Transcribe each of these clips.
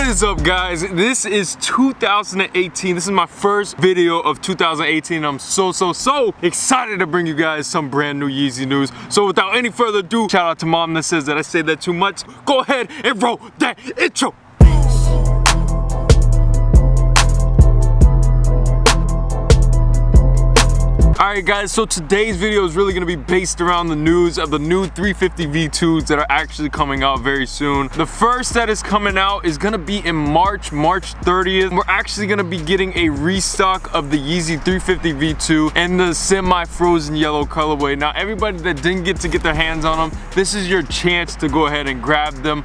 What is up, guys? This is 2018. This is my first video of 2018. I'm so excited to bring you guys some brand new Yeezy news. So without any further ado, shout out to mom that says that I say that too much. Go ahead and roll that intro. Alright guys, so today's video is really going to be based around the news of the new 350 V2s that are actually coming out very soon. The first that is coming out is going to be in March 30th. We're actually going to be getting a restock of the Yeezy 350 V2 in the semi-frozen yellow colorway. Now everybody that didn't get their hands on them, this is your chance to go ahead and grab them.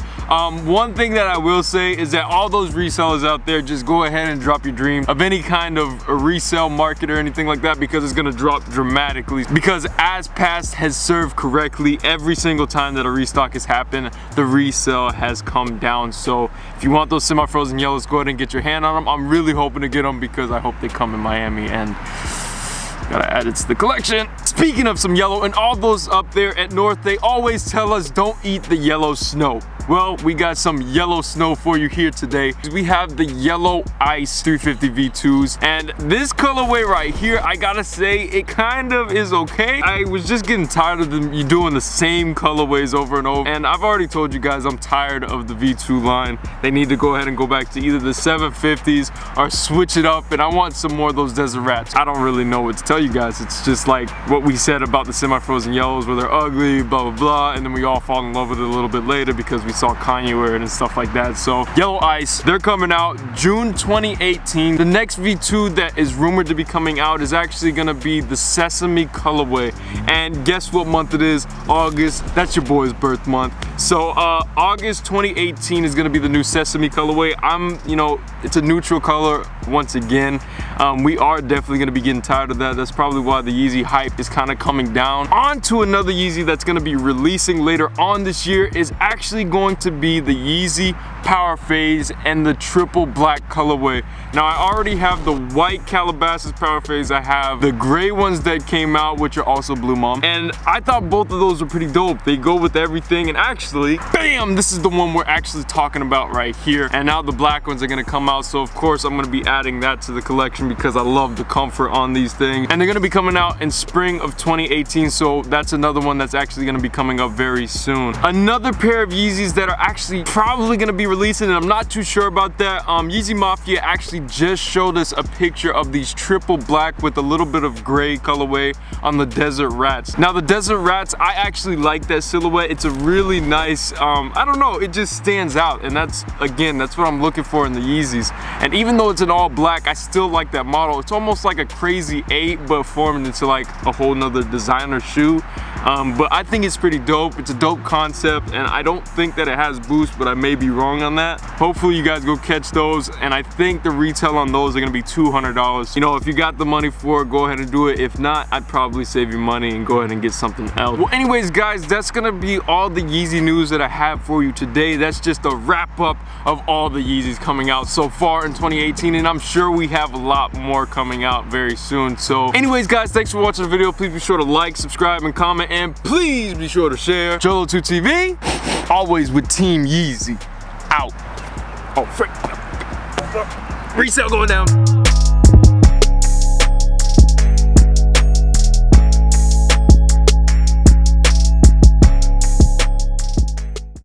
One thing that I will say is that all those resellers out there, just go ahead and drop your dream of any kind of a resale market or anything like that, because it's going to drop dramatically, because as past has served correctly, every single time that a restock has happened, the resale has come down. So if you want those semi-frozen yellows, go ahead and get your hand on them. I'm really hoping to get them because I hope they come in Miami and gotta add it to the collection. Speaking of some yellow, and all those up there at North, they always tell us don't eat the yellow snow. Well, we got some yellow snow for you here today. We have the yellow ice 350 V2s, and this colorway right here, I gotta say, it kind of is okay. I was just getting tired of you doing the same colorways over and over, and I've already told you guys I'm tired of the V2 line. They need to go ahead and go back to either the 750s or switch it up, and I want some more of those desert rats. I don't really know what to tell you guys. It's just like what we said about the semi-frozen yellows, where they're ugly, blah blah blah, and then we all fall in love with it a little bit later because we saw Kanye wear it and stuff like that. So yellow ice, they're coming out June 2018. The next V2 that is rumored to be coming out is actually gonna be the Sesame colorway, and guess what month it is? August. That's your boy's birth month. So August 2018 is gonna be the new Sesame colorway. It's a neutral color once again. We are definitely gonna be getting tired of that. That's probably why the Yeezy hype is kind of coming down. On to another Yeezy that's gonna be releasing later on this year is actually going to be the Yeezy Power Phase and the triple black colorway. Now I already have the white Calabasas Power Phase. I have the gray ones that came out, which are also Blue Mom, and I thought both of those were pretty dope. They go with everything, and actually, bam, this is the one we're actually talking about right here. And now the black ones are gonna come out, so of course I'm gonna be adding that to the collection because I love the comfort on these things. And they're gonna be coming out in spring of 2018, so that's another one that's actually gonna be coming up very soon. Another pair of Yeezys that are actually probably gonna be releasing, and I'm not too sure about that. Yeezy Mafia actually just showed us a picture of these triple black with a little bit of gray colorway on the Desert Rats. Now the Desert Rats, I actually like that silhouette. It's a really nice, I don't know, it just stands out, and that's what I'm looking for in the Yeezys. And even though it's an all black, I still like that model. It's almost like a Crazy 8 but formed into like a whole nother designer shoe. But I think it's pretty dope. It's a dope concept, and I don't think that it has boost, but I may be wrong on that. Hopefully you guys go catch those, and I think the retail on those are gonna be $200. You know, if you got the money for it, go ahead and do it. If not, I'd probably save your money and go ahead and get something else. Well, anyways guys, that's gonna be all the Yeezy news that I have for you today. That's just a wrap up of all the Yeezys coming out so far in 2018, and I'm sure we have a lot more coming out very soon. So anyways guys, thanks for watching the video. Please be sure to like, subscribe, and comment, and please be sure to share. Jolo2TV, always with Team Yeezy. Out. Oh, frick. Resale going down.